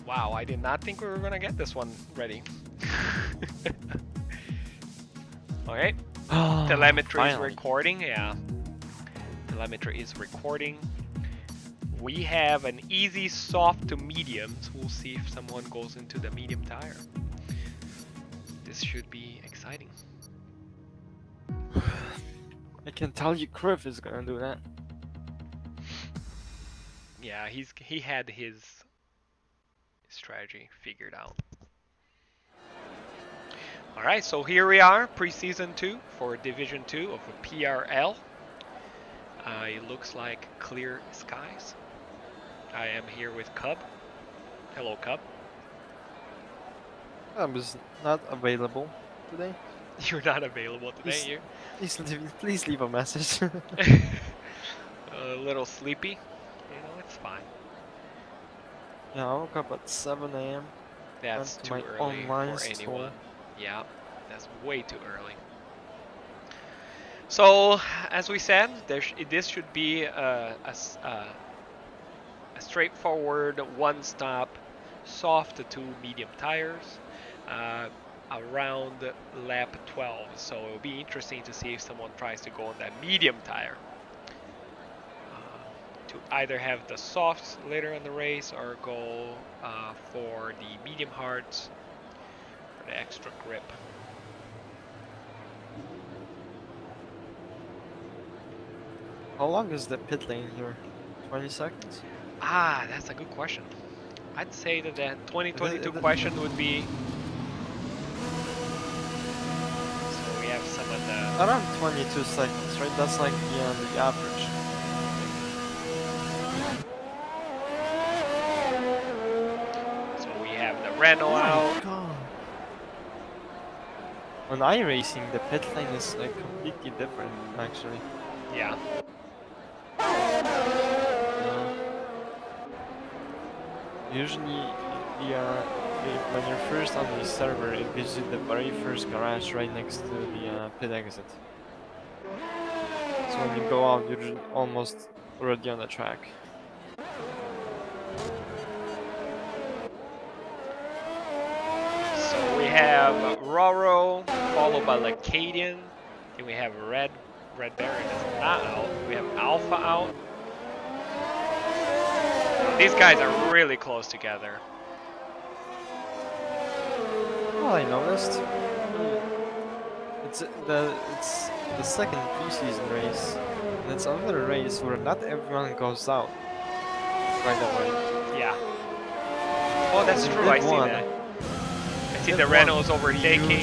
Wow, I did not think we were gonna get this one ready. Okay. Telemetry is recording, yeah. Telemetry is recording. We have an easy soft to medium, so we'll see if someone goes into the medium tire. This should be exciting. I can tell you Griff is gonna do that. Yeah, he had his strategy figured out. Alright, so here we are, preseason 2 for Division 2 of PRL. It looks like clear skies. I am here with Cub. Hello, Cub. I was not available today. You're not available today, Please leave a message. A little sleepy. You know, it's fine. Yeah, I woke up at 7 a.m. That's too early for anyone. Yeah, that's way too early. So, as we said, this should be a straightforward one-stop soft to medium tires around lap 12. So it'll be interesting to see if someone tries to go on that medium tire to either have the softs later in the race or go for the medium hards for the extra grip. How long is the pit lane here? 20 seconds? Ah, that's a good question. I'd say that the 2022 question would be... So we have some of the... Around 22 seconds, right? That's like the average. So we have the Renault out. God. On iRacing, the pit lane is like completely different, actually. Yeah. Usually, when you're first on the server, it gives you the very first garage right next to the pit exit. So when you go out, you're almost already on the track. So we have Roro, followed by Lacadian. Then we have Red Baron is not out. We have Alpha out. These guys are really close together. Well, I noticed. It's the second preseason race, and it's another race where not everyone goes out right away. Yeah. Oh, that's true. I see that. I see the Renault's overtaking.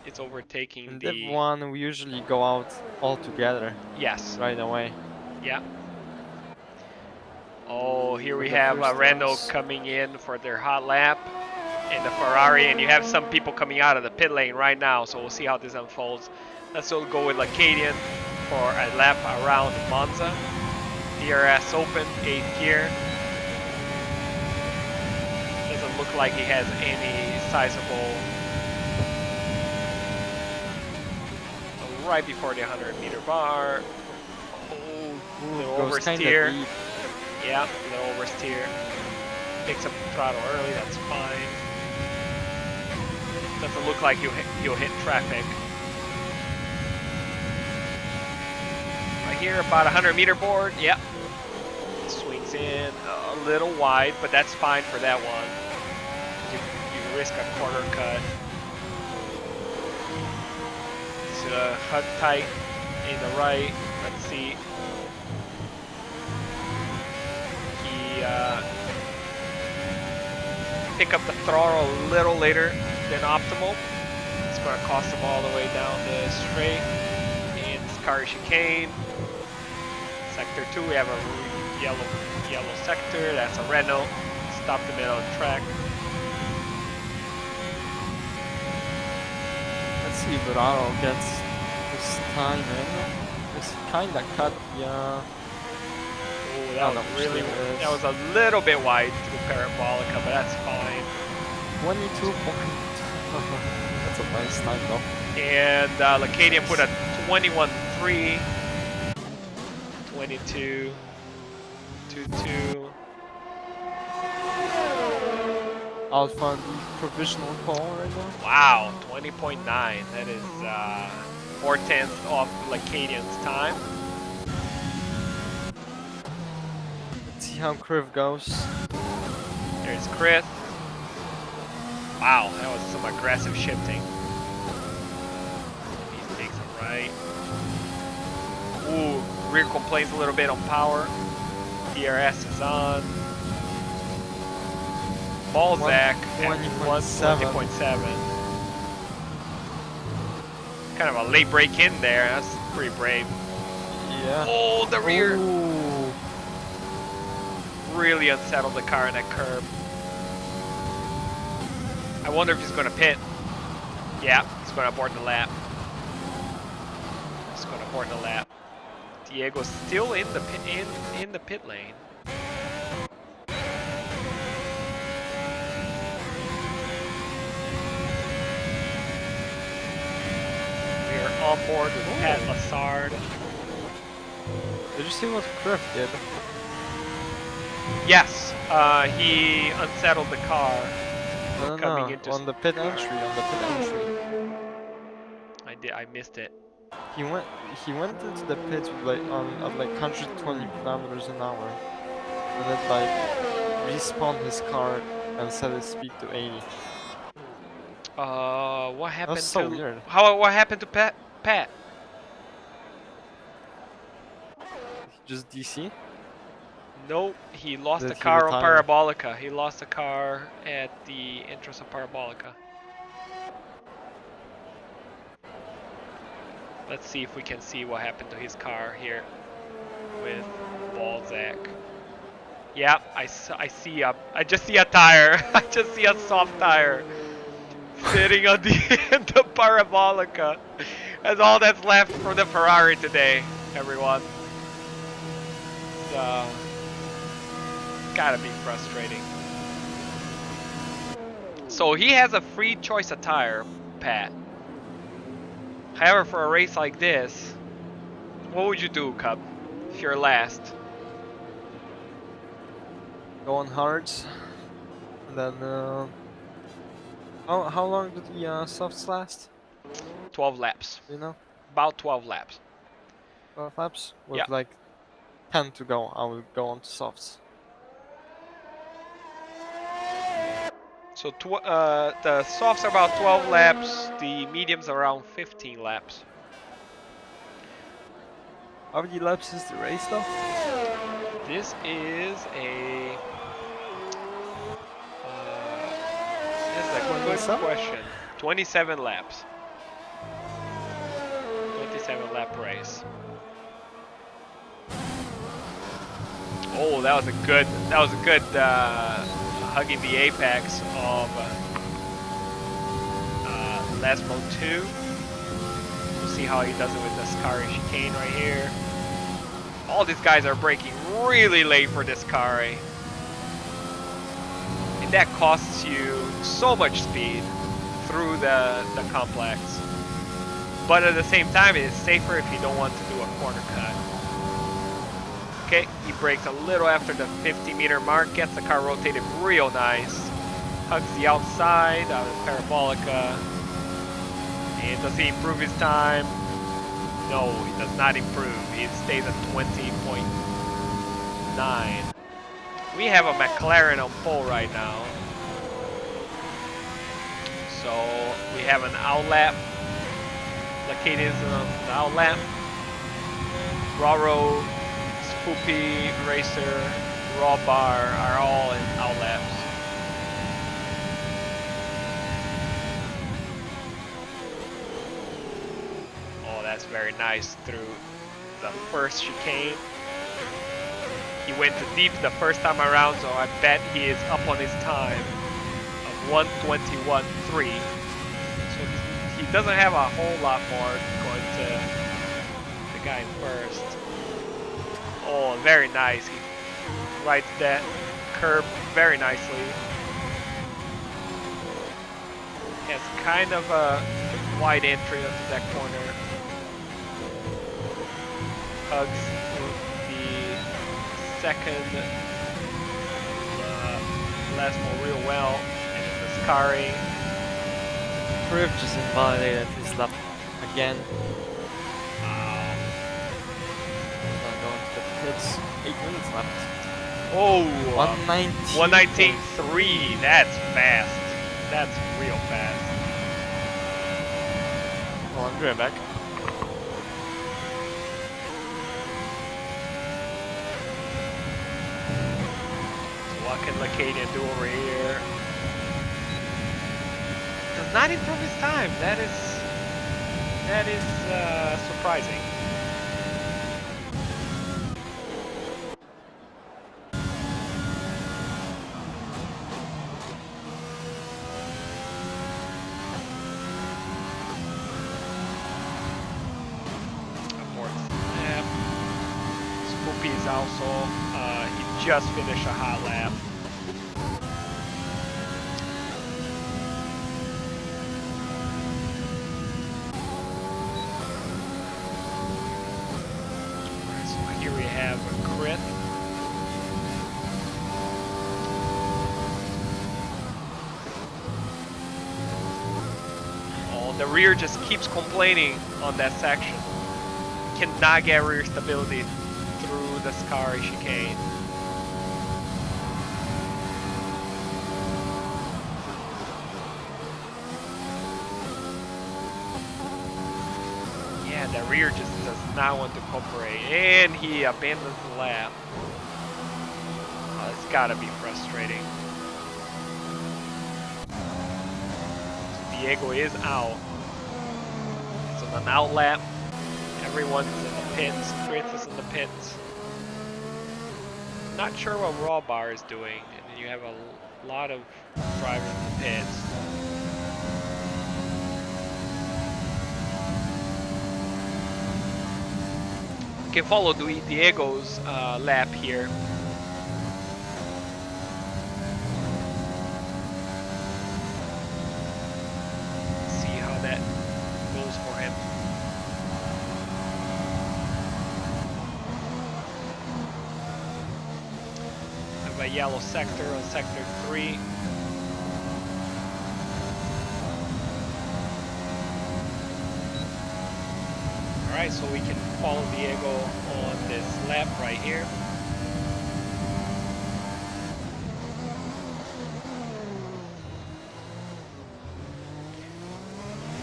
It's overtaking in the... Div 1, we usually go out all together. Yes. Right away. Yeah. Oh, here we have Renault coming in for their hot lap in the Ferrari, and you have some people coming out of the pit lane right now, so we'll see how this unfolds. Let's still go with Lacadian for a lap around Monza. DRS open, 8th gear. Doesn't look like he has any sizable... Right before the 100-meter bar. Oh, little oversteer. Yeah, little oversteer. Picks up the throttle early, that's fine. Doesn't look like you'll hit traffic. Right here, about 100-meter board. Yep. Swings in a little wide, but that's fine for that one. You risk a corner cut. HUD tight in the right. Let's see. He pick up the throttle a little later than optimal. It's going to cost him all the way down the straight. In car chicane. Sector 2, we have a yellow sector. That's a Renault. Stop the middle of the track. Let's see if Raro gets this time in. It's kinda cut, yeah. Oh, that was a little bit wide to Parabolica, but that's fine. 22 That's a nice time though. And Lacadian put a 21.3. 22. 22. Alpha D provisional call right now. Wow, 20.9. That is 4/10 of Lacadian's time. Let's see how Kriv goes. There's Chris. Wow, that was some aggressive shifting. He takes it right. Ooh, rear complains a little bit on power. DRS is on. Balzac at 120.7. Kind of a late break in there. That's pretty brave. Yeah. Oh, the rear. Ooh. Really unsettled the car in that curb. I wonder if he's going to pit. Yeah, he's going to abort the lap. He's going to abort the lap. Diego's still in the pit, in the pit lane. We are on board with Pat Lassard. Did you see what Kriv did? Yes, he unsettled the car. No, on the pit entry, I missed it. He went into the pits with like at like 120 kilometers an hour, and then like respawned his car and set his speed to 80. What happened That's so to weird. what happened to Pat? Just DC? Nope, he lost Did the he car on retire? Parabolica. He lost the car at the entrance of Parabolica. Let's see if we can see what happened to his car here with Balzac. Yeah, I just see a tire. I just see a soft tire sitting on the end of Parabolica. That's all that's left from the Ferrari today, everyone. Gotta be frustrating. So he has a free choice of tire, Pat. However, for a race like this, what would you do, Cub, if you're last? Go on hard, and then how long did the softs last? 12 laps. You know, About 12 laps. 12 laps with Yeah. like 10 to go. I will go on to softs. So the softs are about 12 laps, the mediums are around 15 laps. How many laps is the race though? This is a good 27? question. 27 laps. 27 lap race. Oh, that was a good hugging the apex of Lesmo 2. We'll see how he does it with the Scari chicane right here. All these guys are braking really late for this car, and that costs you so much speed through the complex. But at the same time, it is safer if you don't want to do a corner cut. Okay, he brakes a little after the 50-meter mark, gets the car rotated real nice, hugs the outside out of the Parabolica. And does he improve his time? No, he does not improve. He stays at 20.9. We have a McLaren on pole right now. So we have an outlap. Lacadian's on the outlap. Raro, Spoopy, Racer, Raw Bar are all in outlaps. Oh, that's very nice through the first chicane. He went too deep the first time around, so I bet he is up on his time of 1:21.3. So he doesn't have a whole lot more going to the guy in first. Oh, very nice. He rides that curb very nicely. Has kind of a wide entry into that corner. Hugs the second Lasmo real well, and scarring. Priv just invalidated his lap again. Going to the pits. 8 minutes left. Oh, 119. 119.3. That's fast. That's real fast. Oh, Andrea back. So what can Lacadian do over here? Does not improve his time. That is surprising. Is also, he just finished a hot lap. Alright, so here we have a crit. Oh, the rear just keeps complaining on that section. Cannot get rear stability through the Scary chicane. Yeah, the rear just does not want to cooperate, and he abandons the lap. Oh, it's gotta be frustrating. So Diego is out. It's on an out lap. Everyone's in the pits. Fritz is in the pits. Not sure what Raw Bar is doing, and then you have a lot of drivers in the pits. You can follow Diego's lap here. See how that goes for him. A yellow sector on sector 3. Alright, so we can follow Diego on this lap right here.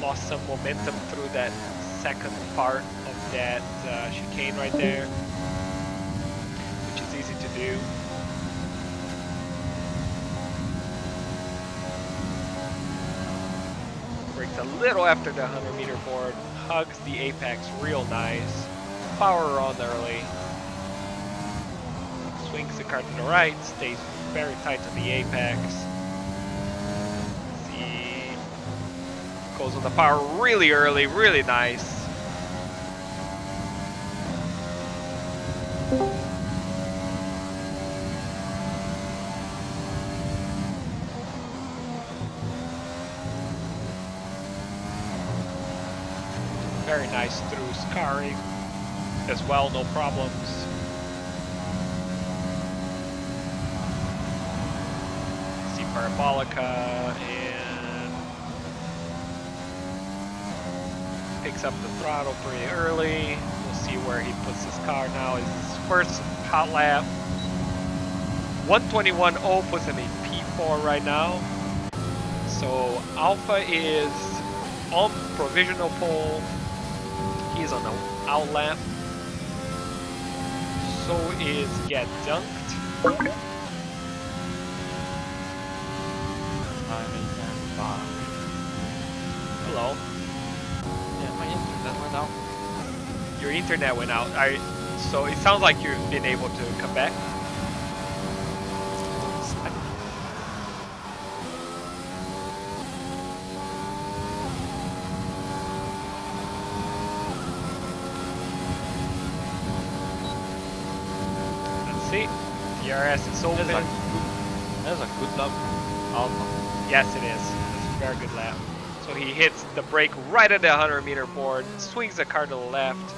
Lost some momentum through that second part of that chicane right there, which is easy to do. Brakes a little after the 100-meter board, hugs the apex real nice, power on early, swings the car to the right, stays very tight to the apex. See, goes on the power really early, really nice. Very nice through Scary as well, no problems. See Parabolica and picks up the throttle pretty early. We'll see where he puts his car now. Is his first hot lap. 121.0 puts him in P4 right now. So Alpha is on provisional pole. He's on the out lap. So is Get Dunked. Hello. Yeah, my internet went out. Your internet went out. So it sounds like you've been able to come back. See, DRS is open. That's a good lap. Alpha. Yes, it is. It's a very good lap. So he hits the brake right at the 100-meter board, swings the car to the left.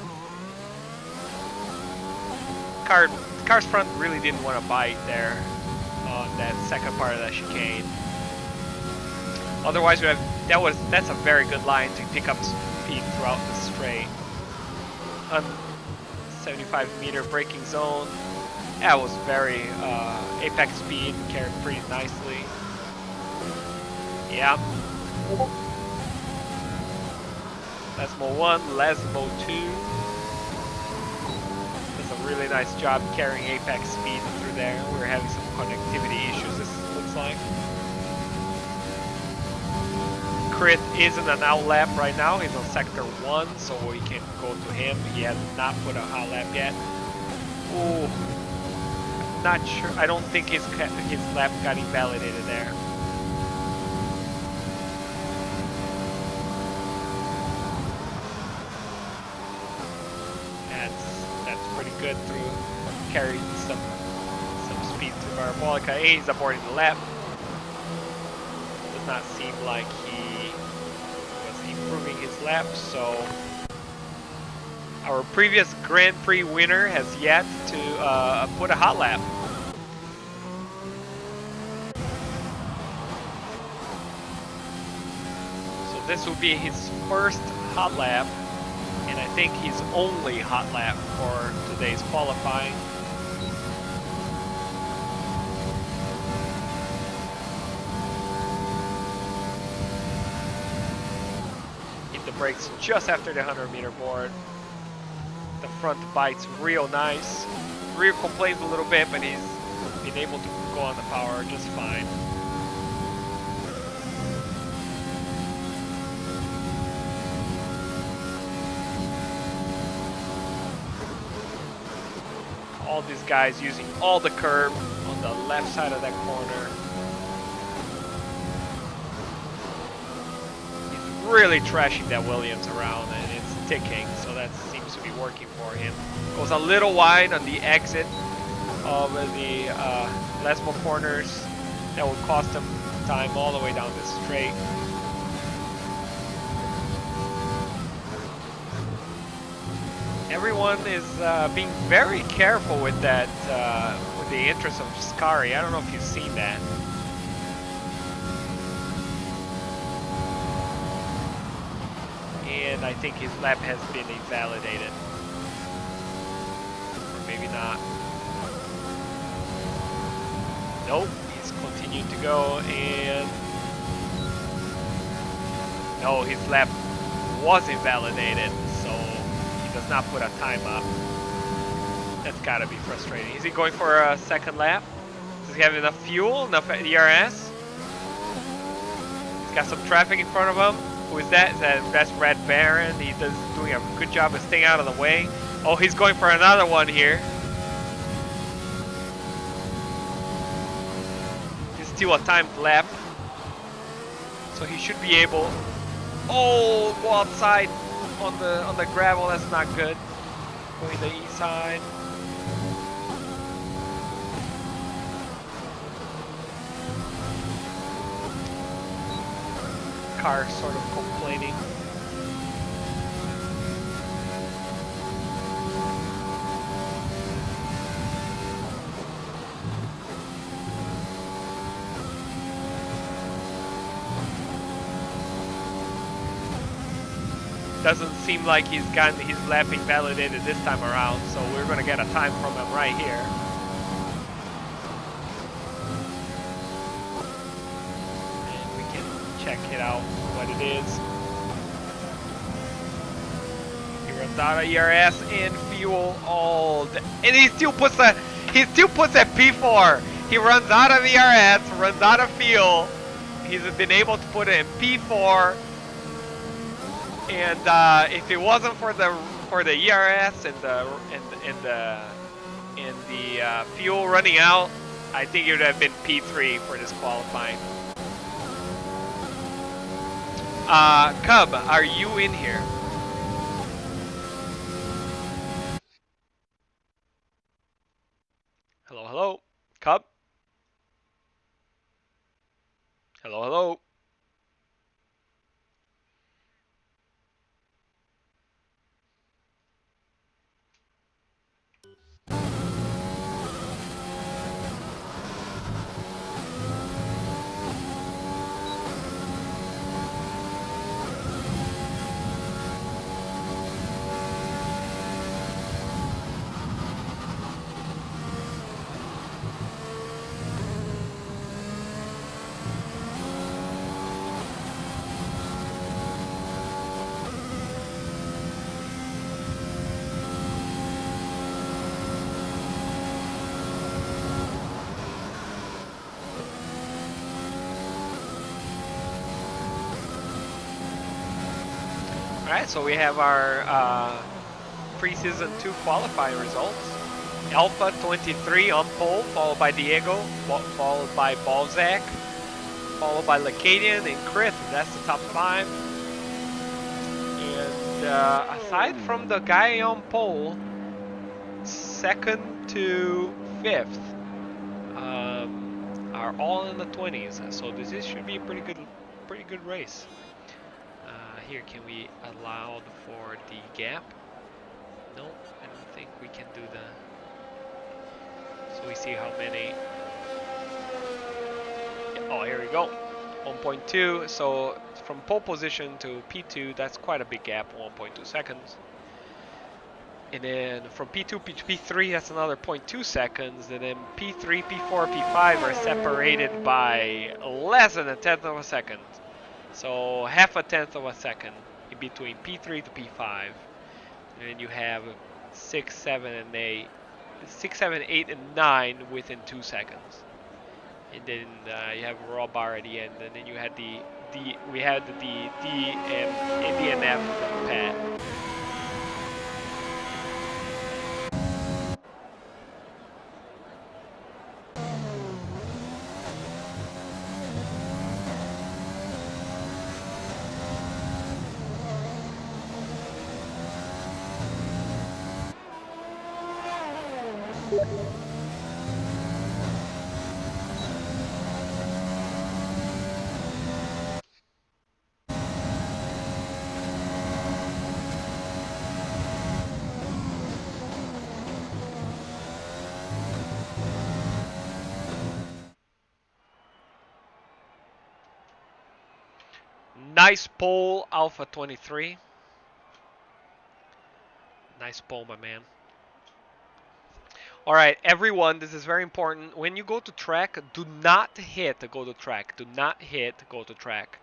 Car's front really didn't want to bite there on that second part of that chicane. Otherwise, that's a very good line to pick up speed throughout the straight. 75-meter braking zone. That was very apex speed, carried pretty nicely. Yeah. Lesmo 1, Lesmo 2. Does a really nice job carrying apex speed through there. We're having some connectivity issues, this looks like. Crit is in an out lap right now. He's on sector 1, so we can go to him. He has not put a hot lap yet. Ooh. Not sure. I don't think his lap got invalidated there. That's pretty good through carried some speed through Parabolica. He's aborting the lap. Does not seem like he was improving his lap, so our previous Grand Prix winner has yet to put a hot lap. So this will be his first hot lap, and I think his only hot lap for today's qualifying. Hit the brakes just after the 100-meter board. The front bites real nice. Rear complains a little bit, but he's been able to go on the power just fine. All these guys using all the curb on the left side of that corner. He's really trashing that Williams around, and it's ticking, so that seems to be working for him. Goes a little wide on the exit of the Lesmo corners. That will cost him time all the way down the straight. Everyone is being very careful with that, with the entrance of Scari. I don't know if you've seen that. And I think his lap has been invalidated. Or maybe not. Nope, he's continued to go, and no, his lap was invalidated, so he does not put a time up. That's gotta be frustrating. Is he going for a second lap? Does he have enough fuel, enough ERS? He's got some traffic in front of him. Who is that? That's Red Baron. He does doing a good job of staying out of the way. Oh, he's going for another one here. He's still a timed lap, so he should be able. Oh, go outside on the gravel. That's not good. Going the east side. Car sort of complaining. Doesn't seem like he's gotten his lap invalidated this time around, so we're gonna get a time from him right here. Check it out, what it is. He runs out of ERS and fuel. Oh, and he still puts a P4. He runs out of ERS, runs out of fuel. He's been able to put it in P4. And if it wasn't for the ERS and the fuel running out, I think it would have been P3 for this qualifying. Cub, are you in here? Hello, hello, Cub? Hello, hello? Alright, so we have our pre-season 2 qualifying results. Alpha 23 on pole, followed by Diego, followed by Balzac, followed by Lacadian and Chris. That's the top 5. And aside from the guy on pole, 2nd to 5th are all in the 20s. So this should be a pretty good race. Here, can we allow for the gap? No, I don't think we can do the. So we see how many. Oh, here we go. 1.2. So from pole position to P2, that's quite a big gap, 1.2 seconds. And then from P2 to P3, that's another 0.2 seconds. And then P3, P4, P5 are separated by less than a tenth of a second. So half a tenth of a second in between P3 to P5. And then you have 6, 7, and 8. 6, 7, 8, and 9 within 2 seconds. And then you have raw bar at the end. And then you had we had the D and F from Pat. Nice pole, Alpha 23. Nice pole, my man. All right, everyone, this is very important. When you go to track, do not hit go to track. Do not hit go to track.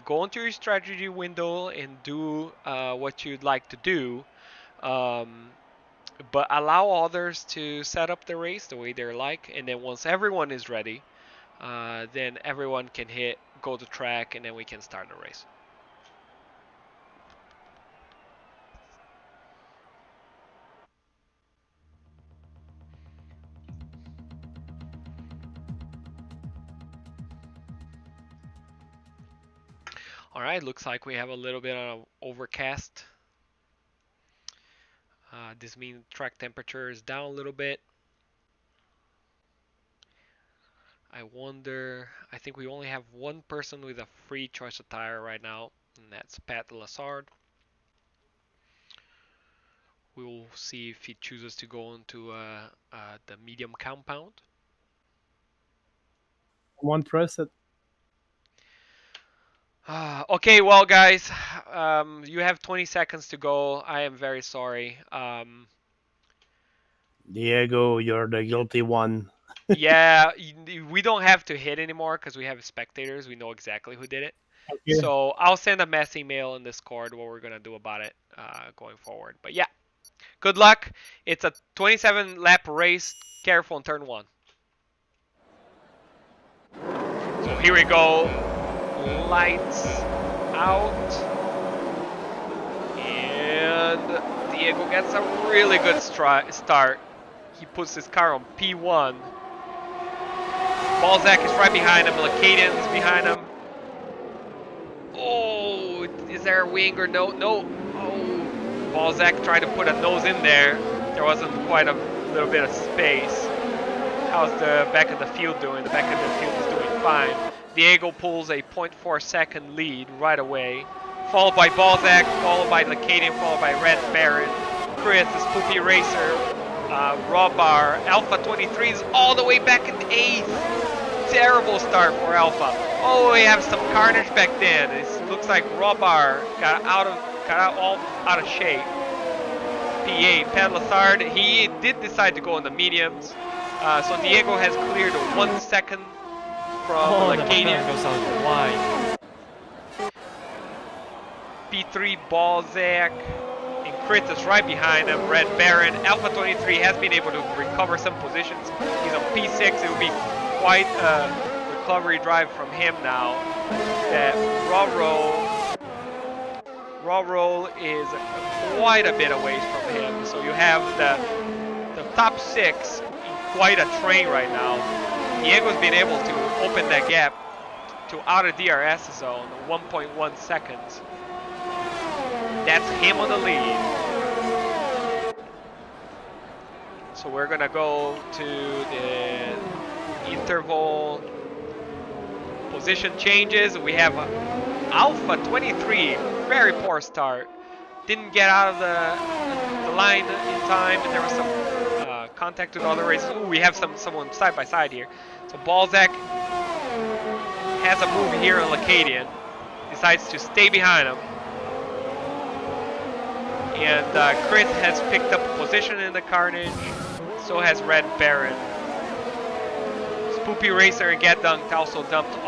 Go into your strategy window and do what you'd like to do. But allow others to set up the race the way they're like. And then once everyone is ready, then everyone can hit go to track, and then we can start the race. All right, looks like we have a little bit of overcast. This means track temperature is down a little bit. I wonder, I think we only have one person with a free choice of tire right now, and that's Pat Lassard. We will see if he chooses to go into the medium compound. One press it. Okay, well, guys, you have 20 seconds to go. I am very sorry. Diego, you're the guilty one. Yeah, we don't have to hit anymore because we have spectators. We know exactly who did it. Okay. So I'll send a mass email in Discord what we're going to do about it going forward. But yeah, good luck. It's a 27 lap race. Careful in turn 1. So here we go. Lights out. And Diego gets a really good start. He puts his car on P1. Balzac is right behind him. Lacadian's behind him. Oh, is there a wing or no? No. Oh, Balzac tried to put a nose in there. There wasn't quite a little bit of space. How's the back of the field doing? The back of the field is doing fine. Diego pulls a 0.4 second lead right away. Followed by Balzac, followed by Lacadian, followed by Red Baron. Chris, the Spoopy Racer. Robar, Alpha 23 is all the way back in 8th. Terrible start for Alpha. Oh, we have some carnage back then. It looks like Robar got out of shape. P8, Pat Lassard, he did decide to go in the mediums. So Diego has cleared 1 second from Lacadian. Goes out wide. P3 Balzac. Chris is right behind him, Red Baron. Alpha 23 has been able to recover some positions. He's on P6. It will be quite a recovery drive from him now. That Raw roll is quite a bit away from him, so you have the top 6 in quite a train right now. Diego's been able to open that gap to outer DRS zone, 1.1 seconds. That's him on the lead. So we're gonna go to the interval position changes. We have Alpha 23, very poor start. Didn't get out of the line in time, and there was some contact with other races. Ooh, we have someone side by side here. So Balzac has a move here on Lacadian, decides to stay behind him. And Chris has picked up a position in the Carnage, so has Red Baron. Spoopy Racer and Get Dunked also dumped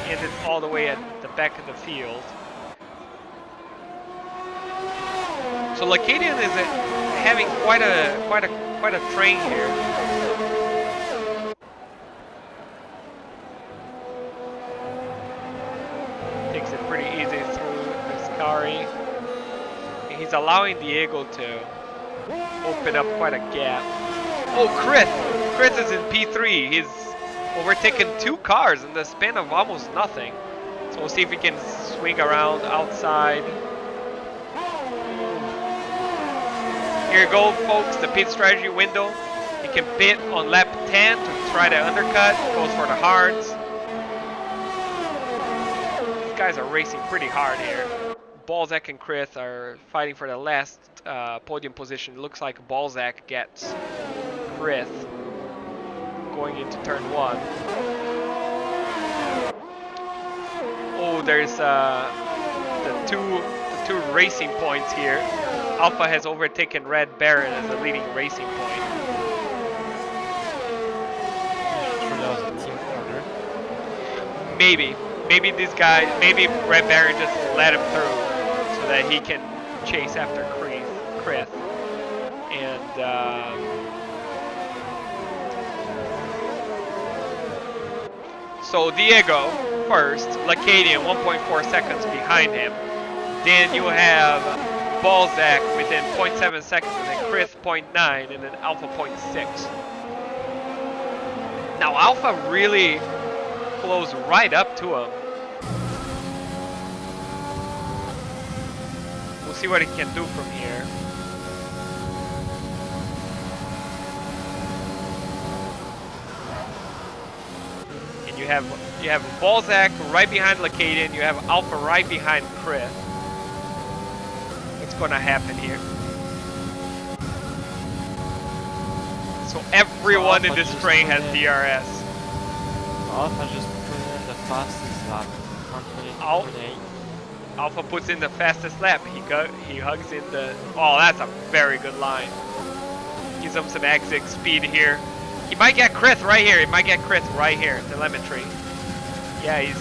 ended all the way at the back of the field. So Lacadian is having quite a train here. Takes it pretty easy through Piscari. And he's allowing Diego to open up quite a gap. Oh, Chris! Chris is in P3. He's overtaken 2 cars in the span of almost nothing. So we'll see if he can swing around outside. Here you go, folks, the pit strategy window. You can pit on lap 10 to try to undercut. Goes for the hards. These guys are racing pretty hard here. Balzac and Chris are fighting for the last podium position. It looks like Balzac gets Chris going into turn 1. Oh, there's the two racing points here. Alpha has overtaken Red Baron as a leading racing point. Maybe this guy, maybe Red Baron just let him through so that he can chase after Chris. And so Diego first, Lacadian 1.4 seconds behind him. Then you have Balzac within 0.7 seconds, and then Chris 0.9, and then Alpha 0.6. Now Alpha really closed right up to him. We'll see what he can do from here. And you have Balzac right behind Lacadian. You have Alpha right behind Chris. What's going to happen here? So everyone in this train has DRS. Alpha just put in the fastest lap. 1:28. Alpha puts in the fastest lap. He hugs in the. Oh, that's a very good line. Gives him some exit speed here. He might get Chris right here. He might get Chris right here. Telemetry. Yeah, he's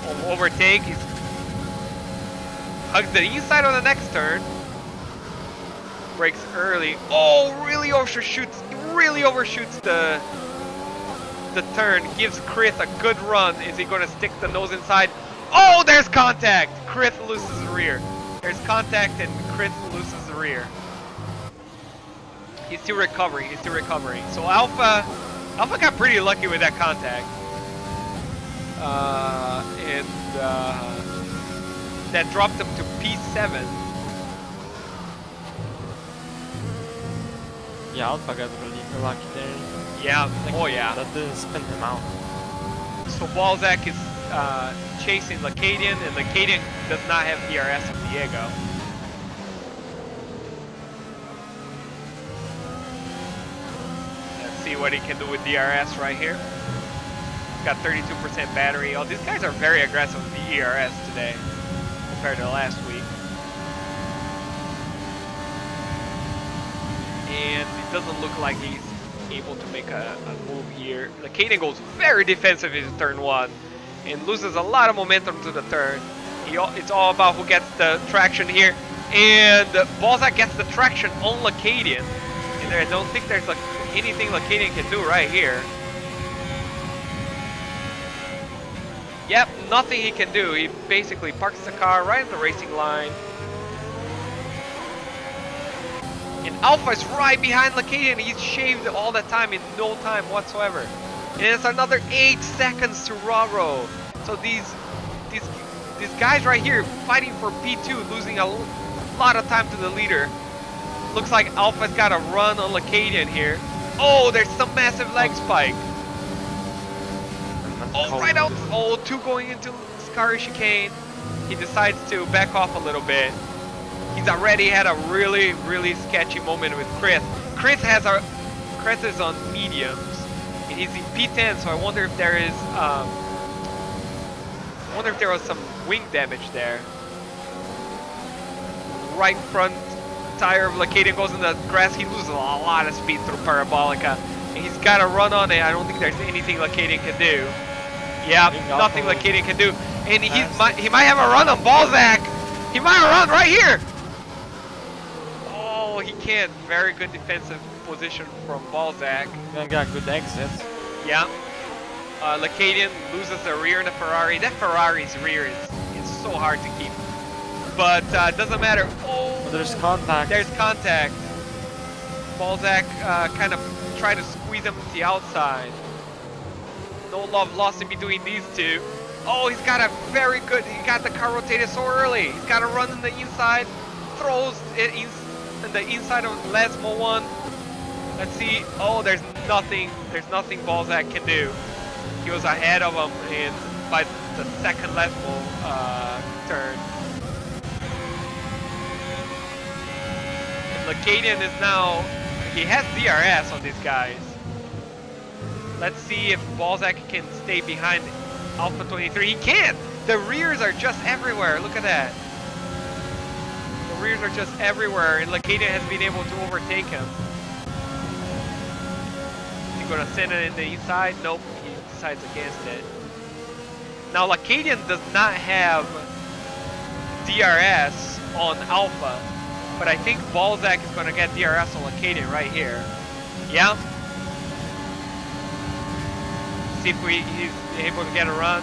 on overtake. He's hugs the inside on the next turn. Brakes early. Oh, really overshoots. Really overshoots the turn. Gives Chris a good run. Is he going to stick the nose inside? Oh, there's contact. Chris loses the rear. There's contact and Chris loses the rear. He's still recovering. He's still recovering. So Alpha got pretty lucky with that contact. That dropped him to P7. Yeah, Alpha got really lucky there. Yeah. Oh yeah. That didn't spin him out. So Balzac is chasing Lacadian, and Lacadian does not have DRS of Diego. Let's see what he can do with DRS right here. He's got 32% battery. Oh, these guys are very aggressive with the ERS today compared to last week. And it doesn't look like he's able to make a move here. Lacadian goes very defensive into turn 1 and loses a lot of momentum to the turn. It's all about who gets the traction here. And Balzac gets the traction on Lacadian. And I don't think there's anything Lacadian can do right here. Yep, nothing he can do. He basically parks the car right in the racing line. And Alpha is right behind Lacadian. He's shaved all the time in no time whatsoever. And it's another 8 seconds to Raro. So these guys right here fighting for P2, losing a lot of time to the leader. Looks like Alpha's got a run on Lacadian here. Oh, there's some massive leg spike. Oh, right out. Oh, 2 going into Scary Chicane. He decides to back off a little bit. He's already had a really, really sketchy moment with Chris. Chris is on mediums, and he's in P10. So I wonder if there is, was some wing damage there. Right front tire of Lacadian goes in the grass. He loses a lot of speed through Parabolica, and he's got to run on it. I don't think there's anything Lacadian can do. Yeah, nothing Lacadian can do, and he might have a run on Balzac. He might have a run right here. Oh, he can't. Very good defensive position from Balzac. And got good exit. Yeah. Lacadian loses the rear in the Ferrari. That Ferrari's rear is so hard to keep. But doesn't matter. Oh, there's contact. There's contact. Balzac kind of tried to squeeze him to the outside. No love lost in between these two. Oh, he's got he got the car rotated so early. He's got to run in the inside, throws it in the inside of Lesmo 1. Let's see. Oh, there's nothing Balzac can do. He was ahead of him by the second Lesmo turn. And Lacadian is now, he has DRS on these guys. Let's see if Balzac can stay behind Alpha 23. He can! The rears are just everywhere. Look at that. The rears are just everywhere, and Lacadian has been able to overtake him. Is he gonna send it in the inside? Nope, he decides against it. Now Lacadian does not have DRS on Alpha, but I think Balzac is gonna get DRS on Lacadian right here. Yeah. See if he's able to get a run.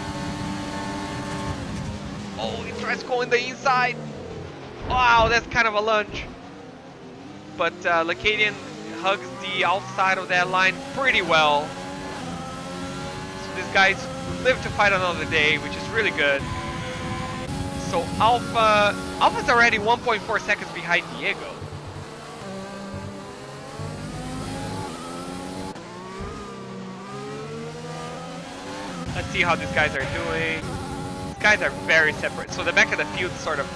Oh, he tries to go in the inside. Wow, that's kind of a lunge. But Lacadian hugs the outside of that line pretty well. So these guys live to fight another day, which is really good. So Alpha's already 1.4 seconds behind Diego. Let's see how these guys are doing. These guys are very separate. So the back of the field is sort of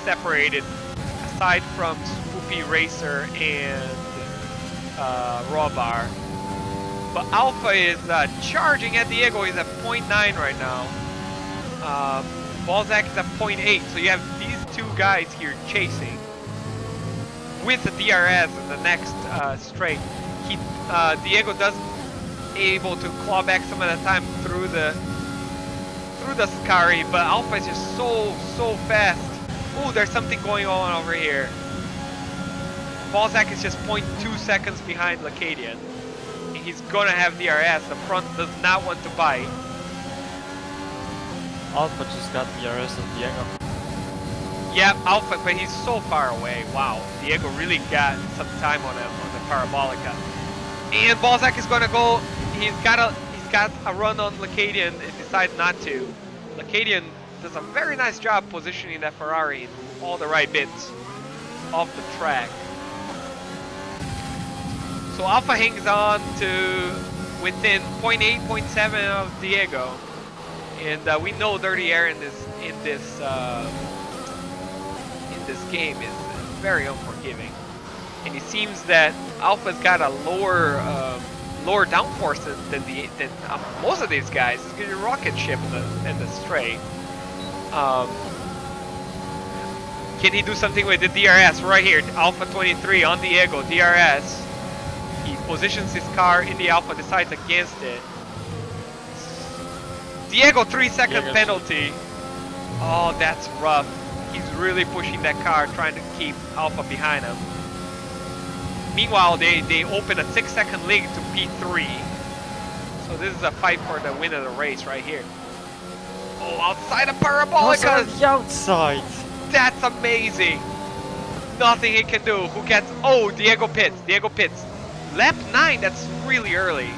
separated, aside from Swoopy Racer and Rawbar. But Alpha is charging at Diego. He's at 0.9 right now. Balzac is at 0.8. So you have these two guys here chasing with the DRS in the next straight. Diego does able to claw back some of the time through the Scary, but Alpha is just so fast. Ooh, there's something going on over here. Balzac is just 0.2 seconds behind Lacadian. He's gonna have DRS. The front does not want to bite. Alpha just got DRS on Diego. Yeah, Alpha, but he's so far away. Wow, Diego really got some time on him on the Parabolica. And Balzac is gonna go. He's got a run on Lacadian and decides not to. Lacadian does a very nice job positioning that Ferrari in all the right bits of the track. So Alpha hangs on to within 0.8, 0.7 of Diego, and we know Dirty Air in this game is very unforgiving. And it seems that Alpha's got a lower downforce than most of these guys. It's getting a rocket ship in the straight. Can he do something with the DRS right here? Alpha 23 on Diego, DRS. He positions his car in the Alpha, decides against it. Diego, 3-second penalty. Oh, that's rough. He's really pushing that car, trying to keep Alpha behind him. Meanwhile, they open a 6-second lead to P3. So this is a fight for the win of the race right here. Oh, outside of Parabolica. How's on the outside? That's amazing. Nothing he can do. Who gets? Oh, Diego pits. Diego pits. Lap 9. That's really early.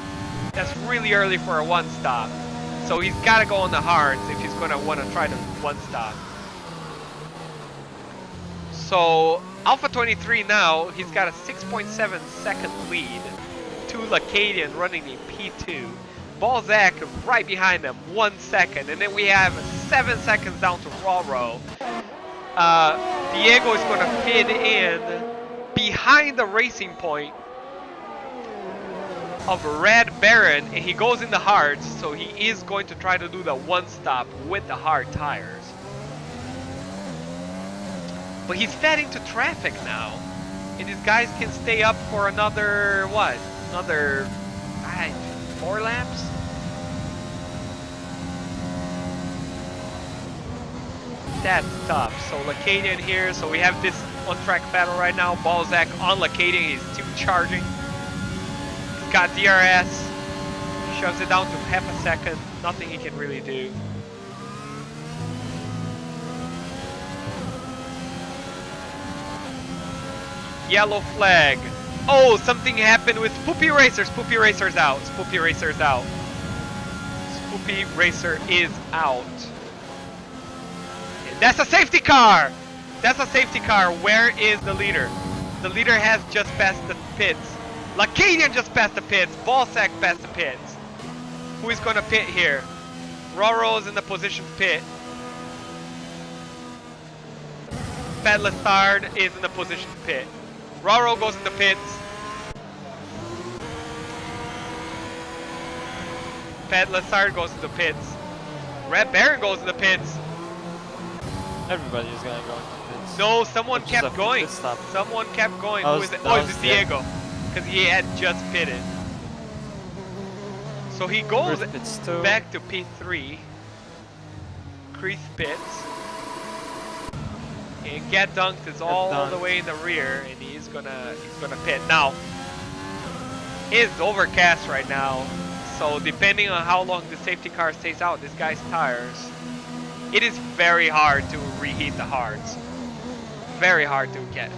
That's really early for a one stop. So he's got to go on the hards if he's gonna want to try the one stop. So Alpha 23 now, he's got a 6.7 second lead to Lacadian running in P2. Balzac right behind them, 1 second, and then we have 7 seconds down to Roro. Diego is gonna fit in behind the racing point of Red Baron, and he goes in the hards, so he is going to try to do the one stop with the hard tires. But he's fed into traffic now, and these guys can stay up for another, what? Another 4 laps? That's tough. So Lacadian here, so we have this on-track battle right now. Balzac on Lacadian, he's team charging. He's got DRS, shoves it down to half a second, nothing he can really do. Yellow flag. Oh, something happened with Spoopy Racer. Spoopy Racer's out. Spoopy Racer's out. Spoopy Racer is out. That's a safety car! That's a safety car. Where is the leader? The leader has just passed the pits. Lacadian just passed the pits. Balzac passed the pits. Who is going to pit here? Roro is in the position to pit. Pat Lessard is in the position to pit. Roro goes in the pits. Pat Lessard goes in the pits. Red Baron goes in the pits. Everybody's gonna go into pits. No, someone Just a kept going. pit stop. Someone kept going. That Who was- is it? that Oh, was it's Diego. Diego. Because he had just pitted. So he goes Where's pits too? back to P3. Crease pits. And Get Dunked is all the Dunked. way in the rear, and he's gonna pit. Now, it's overcast right now, so depending on how long the safety car stays out, this guy's tires, it is very hard to reheat the hards. Very hard to get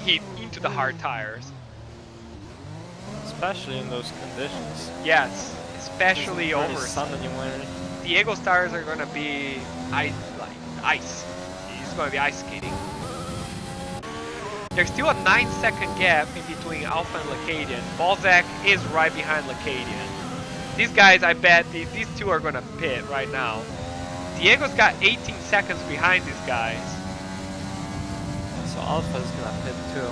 heat into the hard tires. Especially in those conditions. Yes, especially It's over really sun anywhere. Diego's tires are gonna be ice. He's gonna be ice skating. There's still a 9-second gap in between Alpha and Lacadian. Balzac is right behind Lacadian. These guys, I bet these two are gonna pit right now. Diego's got 18 seconds behind these guys. So Alpha's gonna pit too.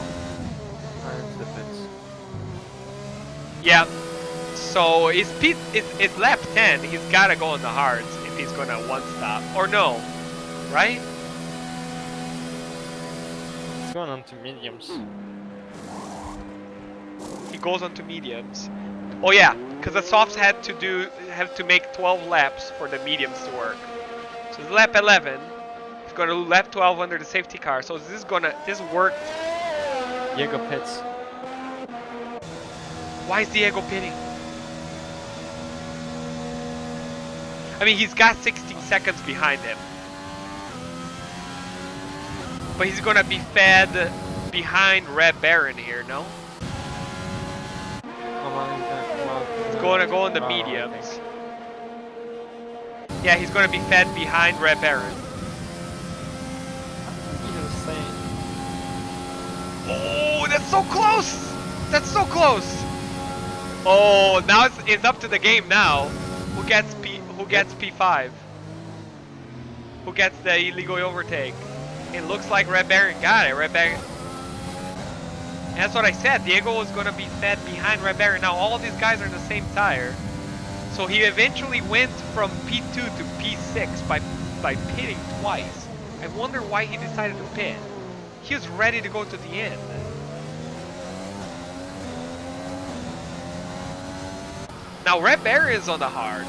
Right into the pits. Yeah. So it's lap 10. He's gotta go on the hards if he's gonna one stop. Or no, right? It's going on to mediums. He goes on to mediums. Oh yeah, because the softs have to make 12 laps for the mediums to work. So it's lap 11. He's gonna do lap 12 under the safety car. So this worked. Diego pits. Why is Diego pitting? I mean, he's got 16 seconds behind him. But he's gonna be fed behind Red Baron here, no? Come on, he's gonna come out. He's gonna go on the Oh, mediums. okay. Yeah, he's gonna be fed behind Red Baron. Even saying. Oh, that's so close! That's so close! Oh, now it's up to the game now. Who gets P5? Who gets the illegal overtake? It looks like Red Baron got it. Red Baron. And that's what I said. Diego was gonna be fed behind Red Baron. Now all of these guys are in the same tire. So he eventually went from P2 to P6 by pitting twice. I wonder why he decided to pit. He was ready to go to the end. Now Red Baron is on the hards.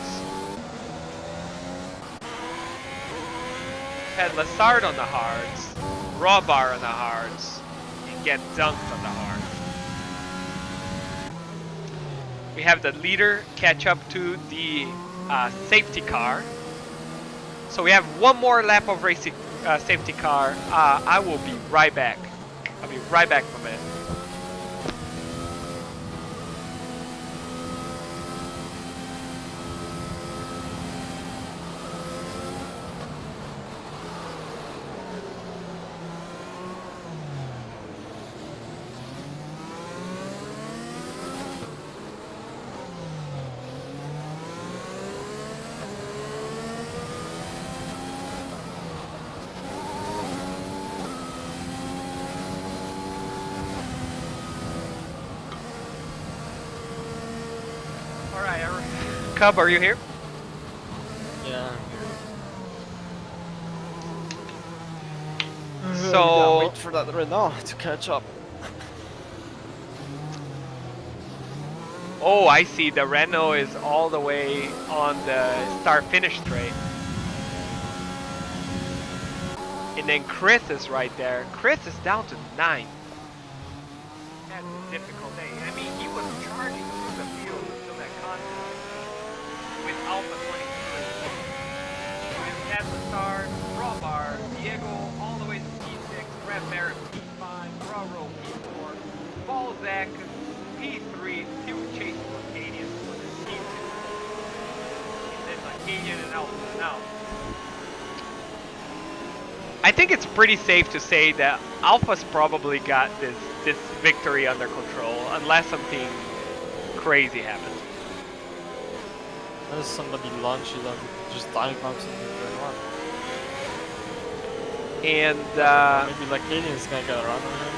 Had Lessard on the hards, Rawbar on the hards, and Get Dunked on the hards. We have the leader catch up to the safety car. So we have one more lap of racing safety car. I will be right back. I'll be right back, my man. Cub, are you here? Yeah, I'm here. So wait for that Renault to catch up. oh, I see. The Renault is all the way on the start-finish straight. And then Chris is right there. Chris is down to 9. That's a difficult day. I mean, he was charging through the field until that contest with Alpha 23. With Ted Lassard, Robar, Diego all the way to P6, Brett Barrett P5, Roro P4, Balzac P3, he was chasing Lacadian for the P2. And then Lacadian and Alpha now. I think it's pretty safe to say that Alpha's probably got this victory under control, unless something crazy happens. Unless somebody launches and just dive bombs into turn 1. And maybe Lacadian's gonna get a run on him.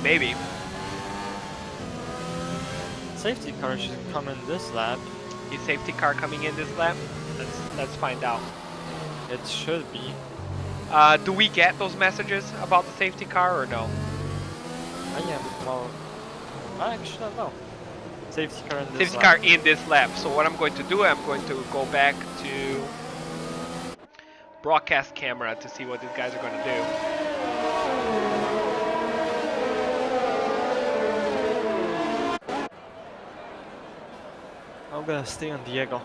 maybe. Safety car should come in this lap. Is safety car coming in this lap? Let's find out. It should be. Do we get those messages about the safety car or no? Well, I actually don't know. Safety car in this Safety lap. car in this lap. So what I'm going to do, I'm going to go back to broadcast camera to see what these guys are going to do. I'm gonna stay on Diego.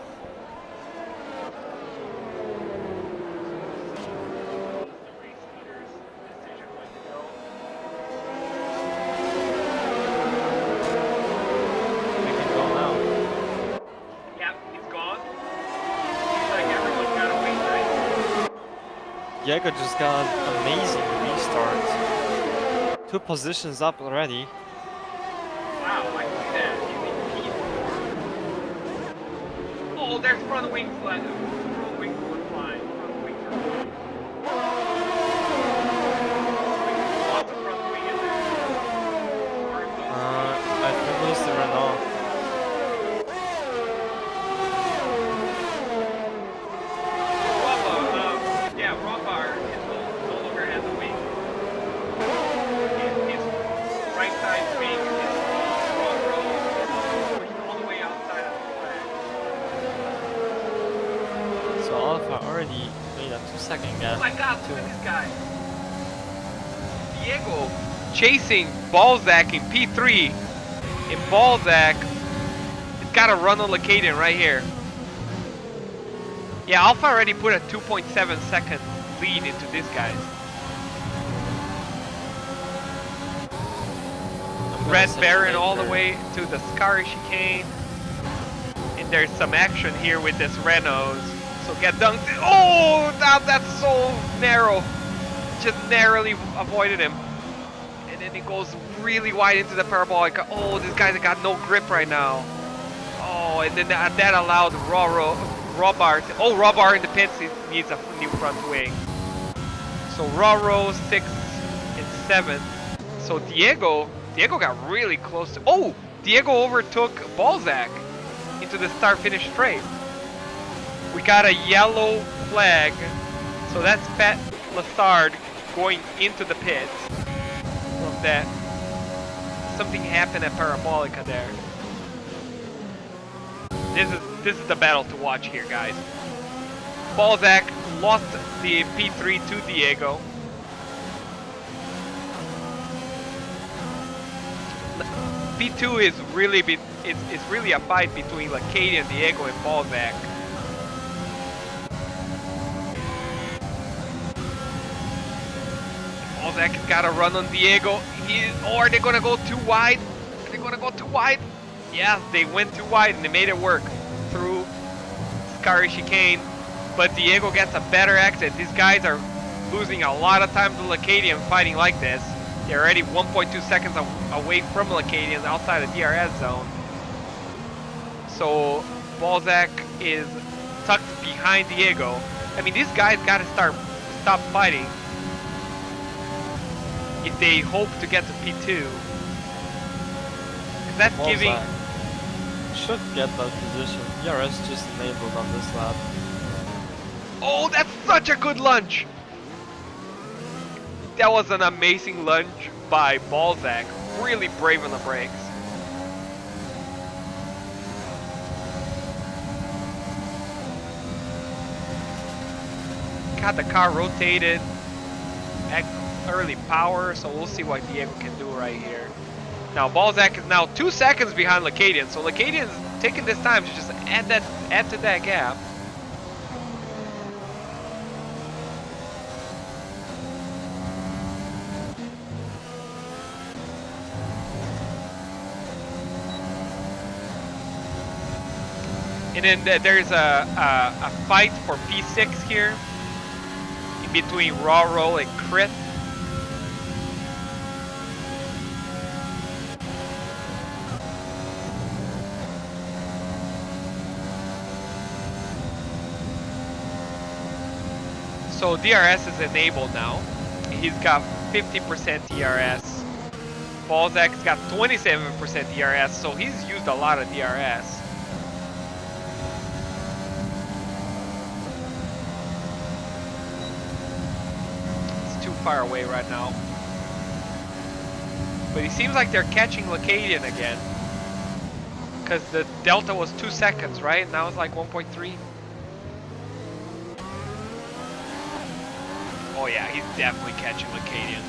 Diego just got an amazing restart. 2 positions up already. Wow, I see that. Oh, there's front wing flat. Front wing flying. Front wings are flying. Lots of front wing in there. I think it's the Renault. Already made a 2-second gap. Oh my god, look at this guy. Diego chasing Balzac in P3. And Balzac has got a run on Lacadian right here. Yeah, Alpha already put a 2.7 second lead into these guys. Red Baron all the way to the Scar chicane. And there's some action here with this Renault. So get dunked. Oh, that's so narrow. Just narrowly avoided him. And then it goes really wide into the parabolic. Oh, this guy's got no grip right now. Oh, and then that allowed Robar. Oh, Robar in the pits needs a new front wing. So Roro 6 and 7. So Diego got really close to. Oh, Diego overtook Balzac into the start-finish straight. We got a yellow flag, so that's Pat Lassard going into the pits from that. Something happened at Parabolica there. This is the battle to watch here, guys. Balzac lost the P3 to Diego. P2 is really a fight between Lacadian, Diego, and Balzac. Balzac has got to run on Diego. Or are they going to go too wide? Are they going to go too wide? Yeah, they went too wide and they made it work through Scary Chicane. But Diego gets a better exit. These guys are losing a lot of time to Lacadian fighting like this. They're already 1.2 seconds away from Lacadian outside the DRS zone. So Balzac is tucked behind Diego. I mean, these guys got to stop fighting if they hope to get to P2. 'Cause that's Balzac giving. should get that position. DRS just enabled on this lap. Oh, that's such a good lunge! That was an amazing lunge by Balzac. Really brave on the brakes. Got the car rotated at early power, so we'll see what Diego can do right here. Now Balzac is now 2 seconds behind Lacadian, so Lacadian's taking this time to just add to that gap. And then there's a fight for P6 here in between Raro and Chris. So DRS is enabled now. He's got 50% DRS. Balzac's got 27% DRS, so he's used a lot of DRS. Far away right now, but it seems like they're catching Lacadian again, because the delta was 2 seconds, right? Now it's like 1.3. Oh yeah, he's definitely catching Lacadian.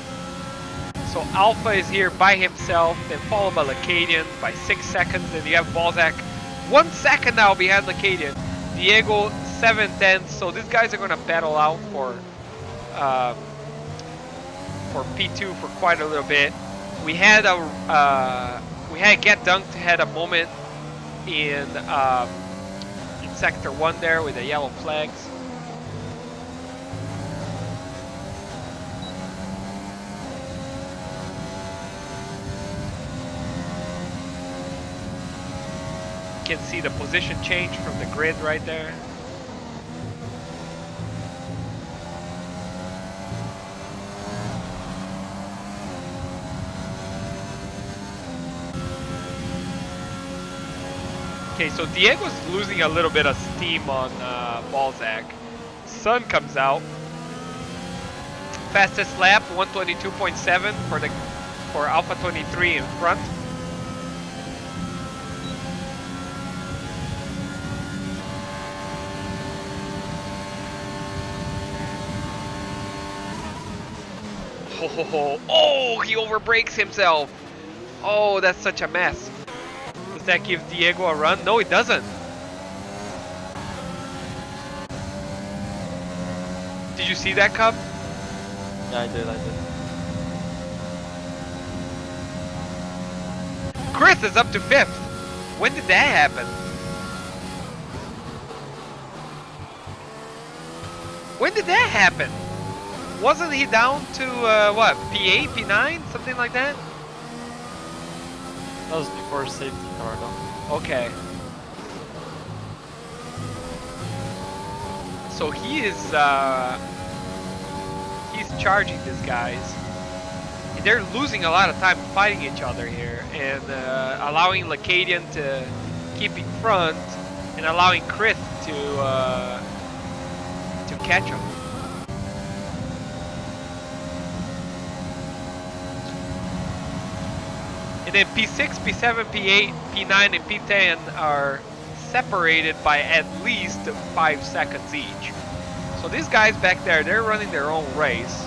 So Alpha is here by himself, then followed by Lacadian by 6 seconds, and you have Balzac 1 second now behind Lacadian. Diego 7/10. So these guys are gonna battle out for P2 for quite a little bit. We had Get Dunked had a moment in sector 1 there with the yellow flags. You can see the position change from the grid right there. Okay, so Diego's losing a little bit of steam on Balzac. Sun comes out. Fastest lap, 122.7 for Alpha 23 in front. Oh, he overbrakes himself. Oh, that's such a mess. Does that give Diego a run? No, it doesn't. Did you see that, Cub? Yeah, I did. Chris is up to 5th. When did that happen? When did that happen? Wasn't he down to, what, P8, P9? Something like that? That was before safety car though. Okay. So he is, he's charging these guys. They're losing a lot of time fighting each other here and allowing Lacadian to keep in front and allowing Chris to catch him. And then P6, P7, P8, P9, and P10 are separated by at least 5 seconds each. So these guys back there, they're running their own race.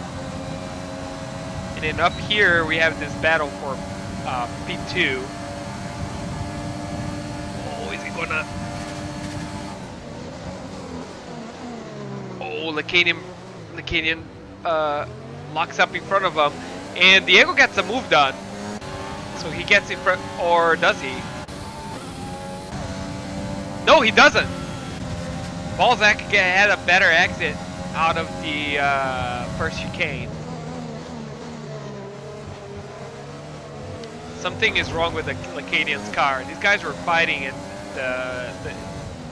And then up here, we have this battle for P2. Oh, is he gonna... Oh, Lacadian locks up in front of him, and Diego gets a move done. So he gets in front, or does he? No, he doesn't. Balzac had a better exit out of the first chicane. Something is wrong with the Lacadian's car. These guys were fighting, and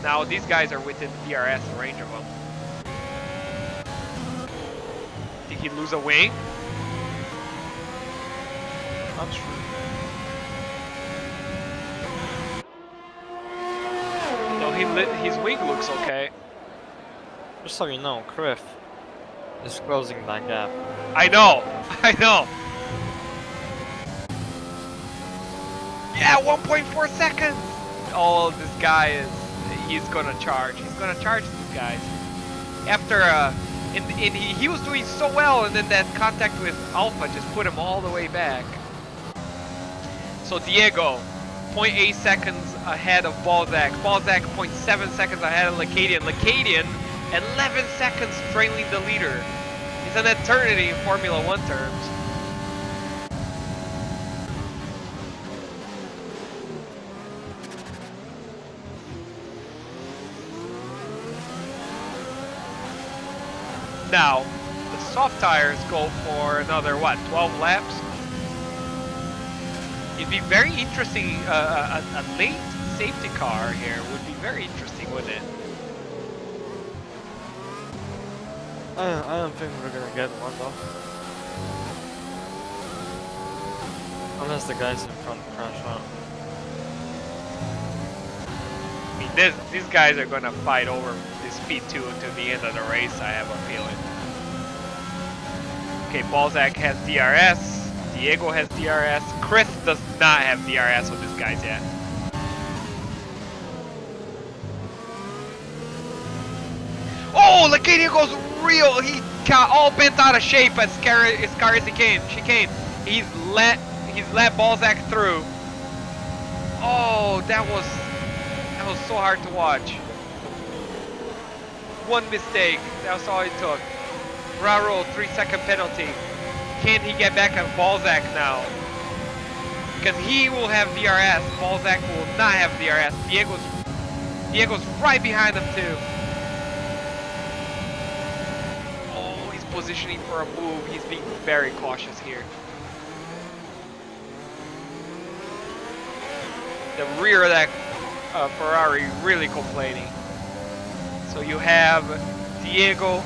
now these guys are within DRS range of them. Did he lose a wing? Not sure. No, his wing looks okay. Just so you know, Criff is closing that gap. I know, I know. Yeah, 1.4 seconds. Oh, this guy he's gonna charge. He's gonna charge these guys. After, he was doing so well, and then that contact with Alpha just put him all the way back. So Diego, 0.8 seconds ahead of Balzac. Balzac, 0.7 seconds ahead of Lacadian. Lacadian, 11 seconds trailing the leader. He's an eternity in Formula 1 terms. Now, the soft tires go for another, what, 12 laps? It'd be very interesting, a late safety car here would be very interesting, wouldn't it? I don't think we're gonna get one though. Unless the guys in front crash out. I mean, these guys are gonna fight over this P2 until the end of the race, I have a feeling. Okay, Balzac has DRS, Diego has DRS, Chris does not have DRS with these guys yet. Oh, Lacadian goes real, he got all bent out of shape as far as he came. He's let Balzac through. Oh, that was so hard to watch. One mistake, that's all it took. Raul, 3-second penalty. Can he get back on Balzac now? Because he will have DRS, Balzac will not have DRS. Diego's right behind him too. Oh, he's positioning for a move. He's being very cautious here. The rear of that Ferrari really complaining. So you have Diego,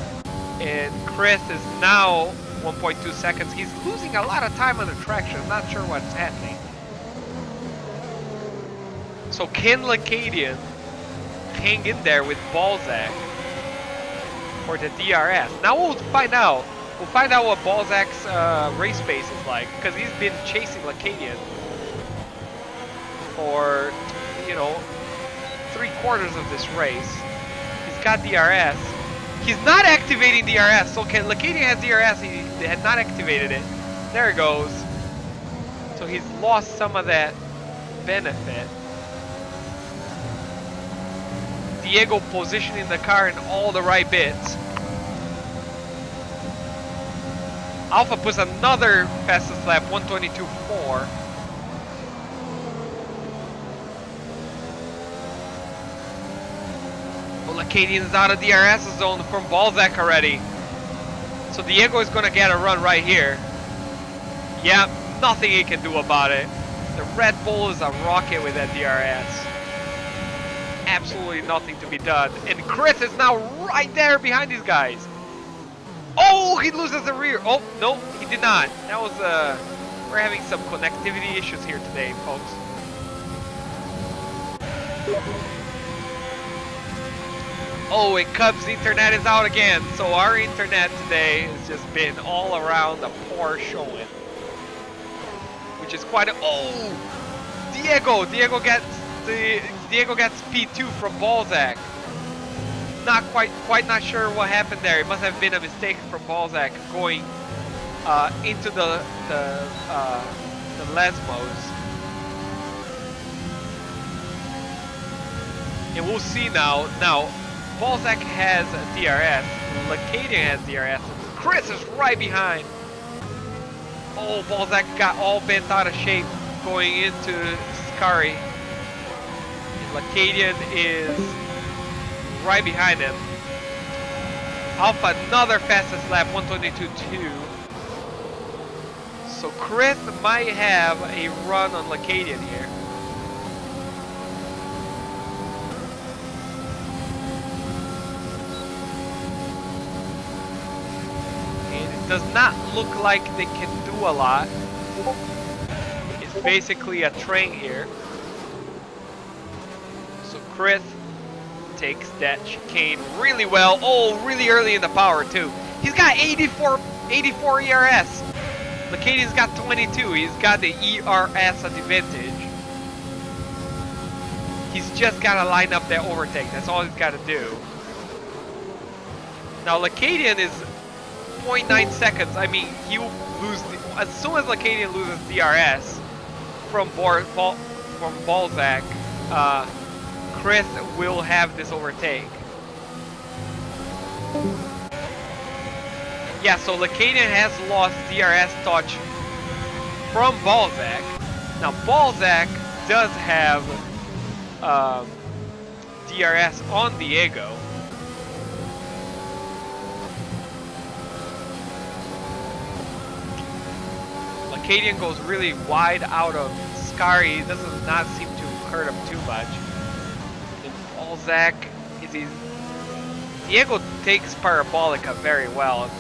and Chris is now 1.2 seconds. He's losing a lot of time on the traction. I'm not sure what's happening. So can Lacadian hang in there with Balzac for the DRS? Now we'll find out. We'll find out what Balzac's race pace is like, because he's been chasing Lacadian for, you know, 3/4 of this race. He's got DRS. He's not activating DRS, so Lacadian has DRS, he had not activated it. There it goes. So he's lost some of that benefit. Diego positioning the car in all the right bits. Alpha puts another fastest lap, 1:22.4. Lacadian's out of DRS zone from Balzac already. So Diego is gonna get a run right here. Yeah, nothing he can do about it. The Red Bull is a rocket with that DRS. Absolutely nothing to be done. And Chris is now right there behind these guys. Oh, he loses the rear. Oh, no, he did not. That was, we're having some connectivity issues here today, folks. Oh, and Cubs internet is out again. So our internet today has just been all around a poor showing. Which is quite a, oh! Diego gets P2 from Balzac. Quite not sure what happened there. It must have been a mistake from Balzac going into the Lesmos. And we'll see now. Now, Balzac has DRS, Lacadian has DRS, Chris is right behind. Oh, Balzac got all bent out of shape going into Scary. Lacadian is right behind him. Alpha, another fastest lap, 122.2. So Chris might have a run on Lacadian here. And it does not look like they can do a lot. It's basically a train here. So Chris takes that chicane really well. Oh, really early in the power too. He's got 84 ERS. Lacadian's got 22. He's got the ERS advantage. He's just got to line up that overtake. That's all he's got to do. Now Lacadian is 0.9 seconds. I mean, he will lose as soon as Lacadian loses DRS from Balzac. Chris will have this overtake. Yeah, so Lacadian has lost DRS touch from Balzac. Now Balzac does have DRS on Diego. Lacadian goes really wide out of Scary. It does not seem to hurt him too much. Balzac is Diego takes Parabolica very well.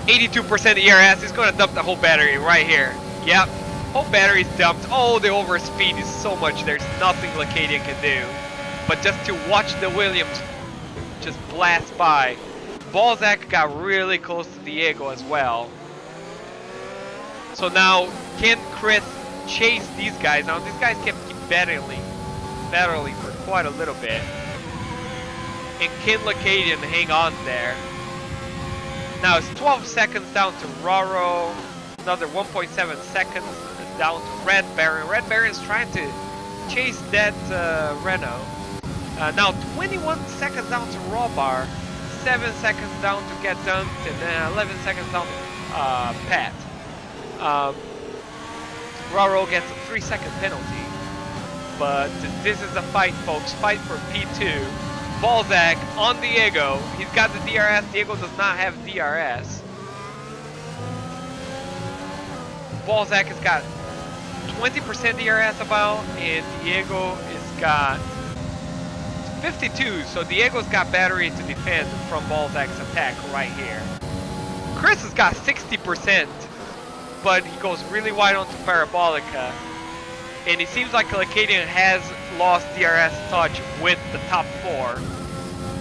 82% ERS. He's going to dump the whole battery right here. Yep, whole battery's dumped. Oh, the overspeed is so much. There's nothing Lacadian can do, but just to watch the Williams just blast by. Balzac got really close to Diego as well. So now, can Chris chase these guys? Now these guys kept battling for quite a little bit. And can Lacadian hang on there? Now it's 12 seconds down to Roro. Another 1.7 seconds down to Red Baron. Red Baron's trying to chase that Renault. Now 21 seconds down to Rawbar. 7 seconds down to Get Dunked. And then 11 seconds down to Pat. Raro gets a 3-second penalty, but this is a fight, folks. Fight for P2. Balzac on Diego. He's got the DRS. Diego does not have DRS. Balzac has got 20% DRS about, and Diego has got 52. So Diego's got battery to defend from Balzac's attack right here. Chris has got 60%. But he goes really wide onto Parabolica, and it seems like Lacadian has lost DRS touch with the top 4.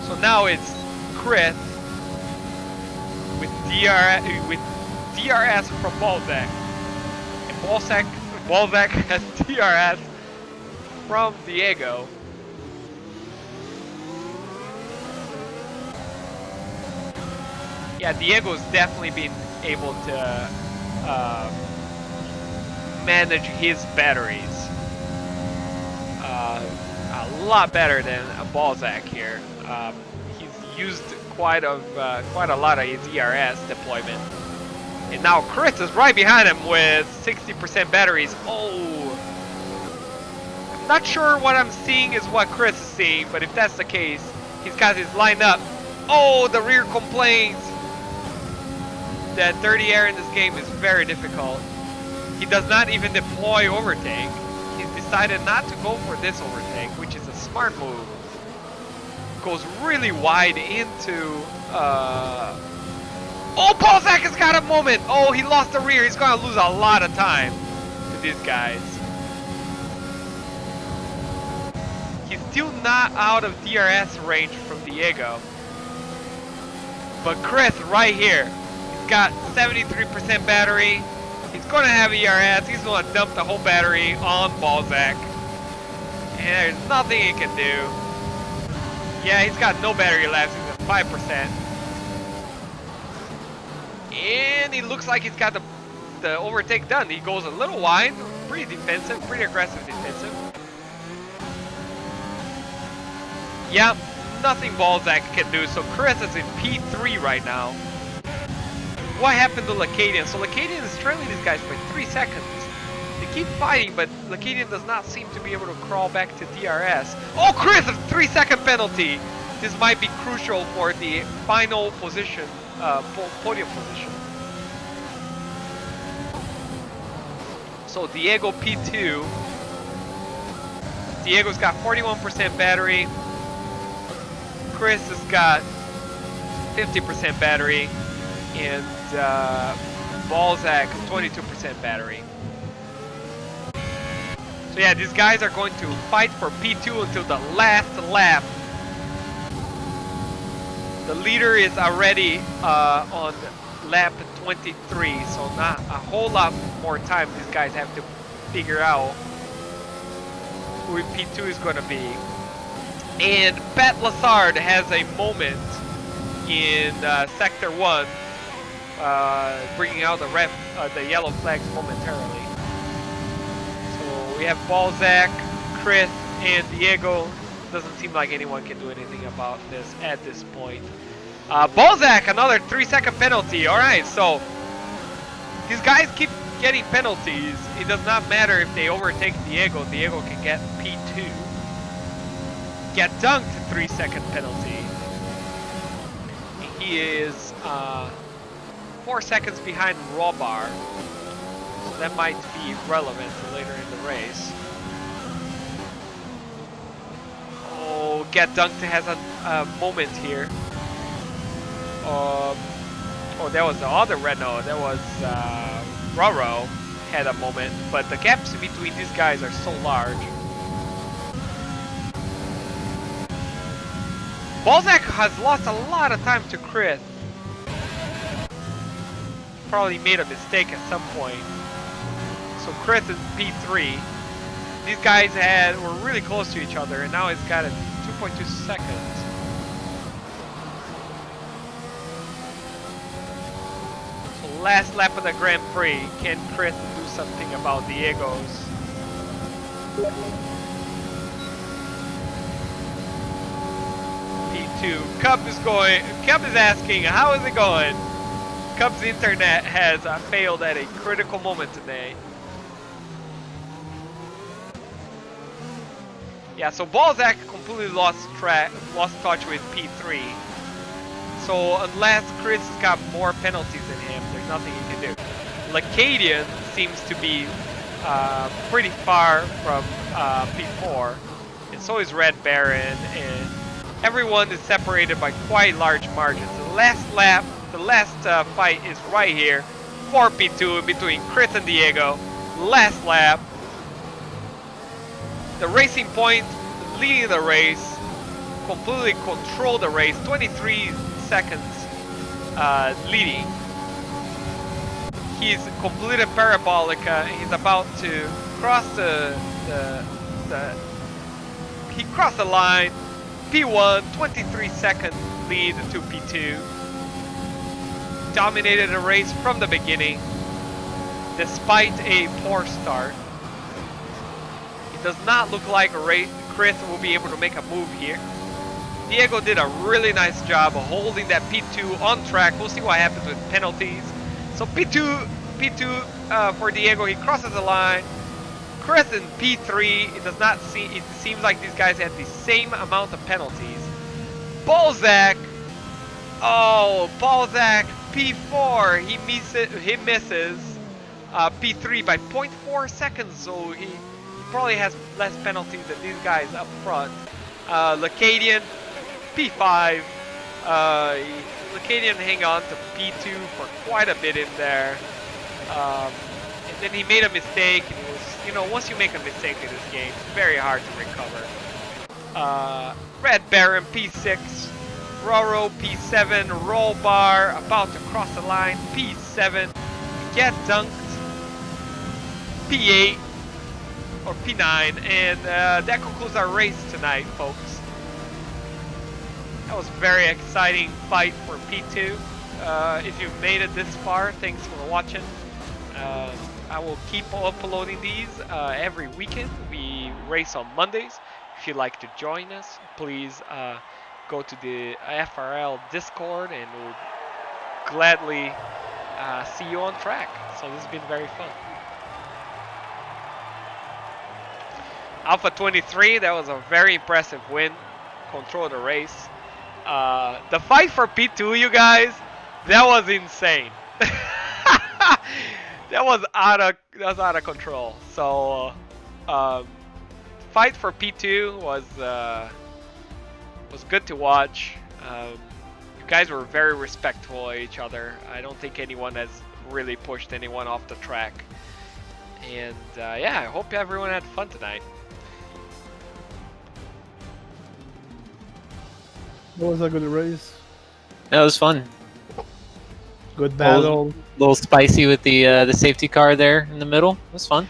So now it's Chris with DRS from Balzac, and Balzac has DRS from Diego. Yeah, Diego's definitely been able to manage his batteries a lot better than Balzac here. He's used quite a lot of his ERS deployment, and now Chris is right behind him with 60% batteries. Oh, I'm not sure what I'm seeing is what Chris is seeing, but if that's the case, he's got his line up. Oh, the rear complains. That dirty air in this game is very difficult. He does not even deploy overtake. He's decided not to go for this overtake, which is a smart move. Goes really wide into oh, Balzac has got a moment. Oh, he lost the rear. He's gonna lose a lot of time to these guys. He's still not out of DRS range from Diego, but Chris right here, got 73% battery. He's going to have ERS. He's going to dump the whole battery on Balzac, and there's nothing he can do. Yeah, he's got no battery left. He's at 5%, and he looks like he's got the overtake done. He goes a little wide, pretty defensive, pretty aggressive defensive. Yeah, nothing Balzac can do. So Chris is in P3 right now. What happened to Lacadian? So Lacadian is trailing these guys by 3 seconds. They keep fighting, but Lacadian does not seem to be able to crawl back to DRS. Oh, Chris, a 3-second penalty. This might be crucial for the final position, podium position. So Diego P2. Diego's got 41% battery. Chris has got 50% battery. And Balzac 22% battery. So yeah, these guys are going to fight for P2 until the last lap. The leader is already on lap 23, so not a whole lot more time these guys have to figure out who P2 is going to be. And Pat Lassard has a moment in Sector 1, bringing out the yellow flags momentarily. So we have Balzac, Chris, and Diego. Doesn't seem like anyone can do anything about this at this point. Balzac, another 3-second penalty. All right, so these guys keep getting penalties. It does not matter if they overtake Diego. Diego can get P2. Get dunked, 3-second penalty. He is 4 seconds behind Robar. So that might be relevant later in the race. Oh, Get Dunked has a moment here. Oh, that was the other Renault. That was Roro had a moment, but the gaps between these guys are so large. Balzac has lost a lot of time to Chris. Probably made a mistake at some point. So Chris is P3. These guys were really close to each other, and now it's got a 2.2 seconds. So last lap of the Grand Prix. Can Chris do something about Diego's? P2. Cub is asking, how is it going? Cub's internet has failed at a critical moment today. Yeah, so Balzac completely lost touch with P3. So unless Chris has got more penalties than him, there's nothing he can do. Lacadian seems to be pretty far from P4, and so is Red Baron, and everyone is separated by quite large margins. The last lap, the last fight is right here for P2 between Chris and Diego. Last lap. The Racing Point leading the race, completely control the race, 23 seconds leading. He's completed Parabolica. He's about to cross he crossed the line. P1, 23 second lead to P2. Dominated the race from the beginning, despite a poor start. It does not look like Chris will be able to make a move here. Diego did a really nice job of holding that P2 on track. We'll see what happens with penalties. So P2 for Diego, he crosses the line. Chris in P3, it seems like these guys had the same amount of penalties. Balzac, Balzac P4, he misses P3 by 0.4 seconds, so he probably has less penalties than these guys up front. Lacadian P5, Lacadian hang on to P2 for quite a bit in there. And then he made a mistake, and it was, once you make a mistake in this game, it's very hard to recover. Red Baron P6, Roro P7, Rollbar about to cross the line, P7, Get Dunked, P8, or P9, and that concludes our race tonight, folks. That was a very exciting fight for P2. If you've made it this far, thanks for watching. I will keep uploading these every weekend. We race on Mondays. If you'd like to join us, please go to the FRL Discord, and we'll gladly see you on track. So this has been very fun. Alpha 23, that was a very impressive win. Control the race. The fight for P2, you guys, that was insane. that was out of control. So fight for P2 was good to watch. You guys were very respectful of each other. I don't think anyone has really pushed anyone off the track. And yeah, I hope everyone had fun tonight. It was a good race. That was fun. Good battle. A little spicy with the safety car there in the middle. It was fun.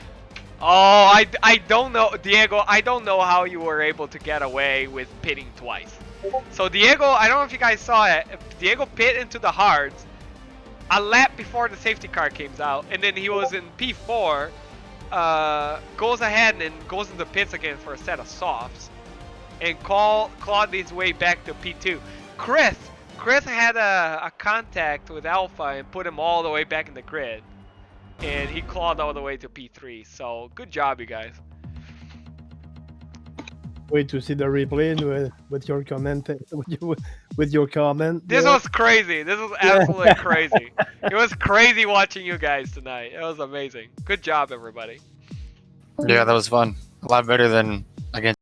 Oh, I don't know, Diego. I don't know how you were able to get away with pitting twice. So Diego, I don't know if you guys saw it. Diego pit into the hards a lap before the safety car came out, and then he was in P4. Goes ahead and goes into pits again for a set of softs, and clawed his way back to P2. Chris had a contact with Alpha and put him all the way back in the grid, and he clawed all the way to P3. So good job, you guys. Wait to see the replay with your comment. With your comment. This was crazy. This was absolutely crazy. It was crazy watching you guys tonight. It was amazing. Good job, everybody. Yeah, that was fun. A lot better than against